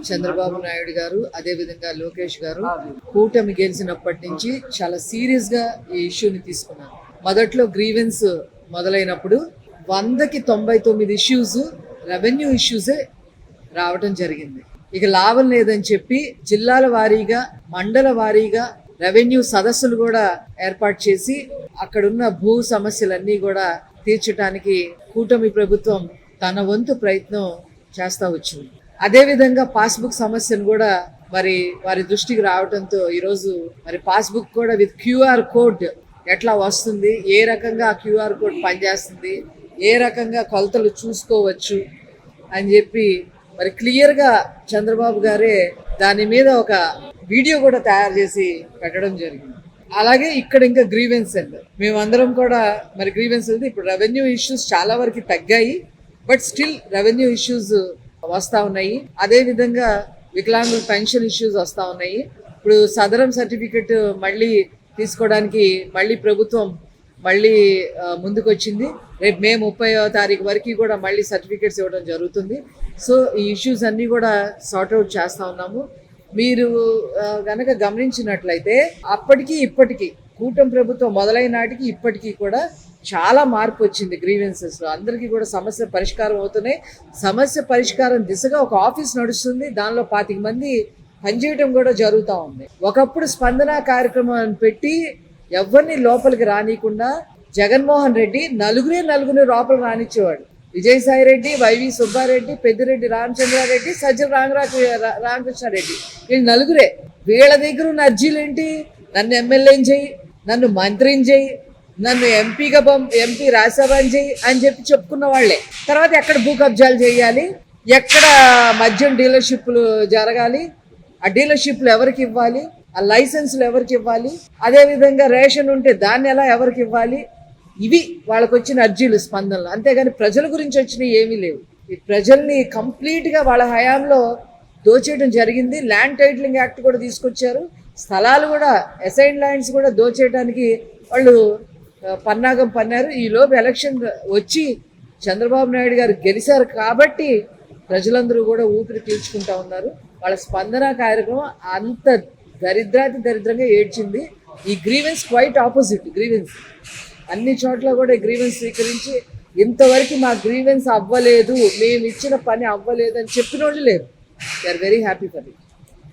చంద్రబాబు నాయుడు గారు అదే విధంగా లోకేష్ గారు కూటమి గెలిచినప్పటి నుంచి చాలా సీరియస్ గా ఈ ఇష్యూని తీసుకున్నారు. మొదట్లో గ్రీవెన్స్ మొదలైనప్పుడు 100కి 99 ఇష్యూస్ రెవెన్యూ ఇష్యూసే రావటం జరిగింది. ఇక లాభం లేదని చెప్పి జిల్లాల వారీగా మండల వారీగా రెవెన్యూ సదస్సులు కూడా ఏర్పాటు చేసి అక్కడున్న భూ సమస్యలన్నీ కూడా తీర్చడానికి కూటమి ప్రభుత్వం తన వంతు ప్రయత్నం చేస్తా వచ్చింది. అదేవిధంగా పాస్బుక్ సమస్యను కూడా మరి వారి దృష్టికి రావడంతో ఈరోజు మరి పాస్బుక్ కూడా విత్ క్యూఆర్ కోడ్ ఎట్లా వస్తుంది, ఏ రకంగా ఆ క్యూఆర్ కోడ్ పనిచేస్తుంది, ఏ రకంగా కొలతలు చూసుకోవచ్చు అని చెప్పి మరి క్లియర్గా చంద్రబాబు గారే దాని మీద ఒక వీడియో కూడా తయారు చేసి పెట్టడం జరిగింది. అలాగే ఇక్కడ ఇంకా గ్రీవెన్స్ సెల్ మేమందరం కూడా మరి గ్రీవెన్స్ సెల్ ఇప్పుడు రెవెన్యూ ఇష్యూస్ చాలా వరకు తగ్గాయి, బట్ స్టిల్ రెవెన్యూ ఇష్యూస్ వస్తూ ఉన్నాయి. అదేవిధంగా వికలాంగుల పెన్షన్ ఇష్యూస్ వస్తూ ఉన్నాయి. ఇప్పుడు సదరం సర్టిఫికెట్ మళ్ళీ తీసుకోవడానికి మళ్ళీ ప్రభుత్వం మళ్ళీ ముందుకు వచ్చింది. రేపు మే 30వ తారీఖు వరకు కూడా మళ్ళీ సర్టిఫికెట్స్ ఇవ్వడం జరుగుతుంది. సో ఈ ఇష్యూస్ అన్నీ కూడా సార్ట్అవుట్ చేస్తూ ఉన్నాము. మీరు గనక గమనించినట్లయితే అప్పటికి ఇప్పటికీ కూటమి ప్రభుత్వం మొదలైన నాటికి ఇప్పటికీ కూడా చాలా మార్పు వచ్చింది. గ్రీవెన్సెస్లో అందరికీ కూడా సమస్య పరిష్కారం అవుతున్నాయి. సమస్య పరిష్కారం దిశగా ఒక ఆఫీస్ నడుస్తుంది, దానిలో 25 మంది పనిచేయడం కూడా జరుగుతూ ఉంది. ఒకప్పుడు స్పందన కార్యక్రమం పెట్టి ఎవరిని లోపలికి రానియకుండా జగన్మోహన్ రెడ్డి నలుగురే లోపల రానిచ్చేవాడు. విజయసాయి రెడ్డి, వైవి సుబ్బారెడ్డి, పెద్దిరెడ్డి రామచంద్రారెడ్డి, సజ్జల రామకృష్ణారెడ్డి, వీళ్ళు నలుగురే. వీళ్ళ దగ్గర ఉన్న అర్జీలు ఏంటి? నన్ను ఎమ్మెల్యేని చేయి, నన్ను మంత్రిని చేయి, నన్ను ఎంపీ రాజ్యసభని చేయి అని చెప్పి చెప్పుకున్న వాళ్ళే. తర్వాత ఎక్కడ భూ కబ్జాలు చేయాలి, ఎక్కడ మద్యం డీలర్షిప్లు జరగాలి, ఆ డీలర్షిప్లు ఎవరికి ఇవ్వాలి, ఆ లైసెన్సులు ఎవరికి ఇవ్వాలి, అదేవిధంగా రేషన్ ఉంటే దాన్ని ఎలా ఎవరికి ఇవ్వాలి, ఇవి వాళ్ళకు వచ్చిన అర్జీలు స్పందనలు. అంతేగాని ప్రజల గురించి వచ్చినవి ఏమీ లేవు. ఈ ప్రజల్ని కంప్లీట్గా వాళ్ళ హయాంలో దోచేయడం జరిగింది. ల్యాండ్ టైటిలింగ్ యాక్ట్ కూడా తీసుకొచ్చారు. స్థలాలు కూడా అసైన్ ల్యాండ్స్ కూడా దోచేయడానికి వాళ్ళు పన్నాగం పన్నారు. ఈలోపు ఎలక్షన్ వచ్చి చంద్రబాబు నాయుడు గారు గెలిచారు కాబట్టి ప్రజలందరూ కూడా ఊపిరి పీల్చుకుంటా ఉన్నారు. వాళ్ళ స్పందన కార్యక్రమం అంత దరిద్రంగా ఏడ్చింది. ఈ గ్రీవెన్స్ క్వైట్ ఆపోజిట్. గ్రీవెన్స్ అన్ని చోట్ల కూడా గ్రీవెన్స్ స్వీకరించి ఇంతవరకు మా గ్రీవెన్స్ అవ్వలేదు, మేము ఇచ్చిన పని అవ్వలేదు అని చెప్పిన వాళ్ళు లేరు. They are very happy for it.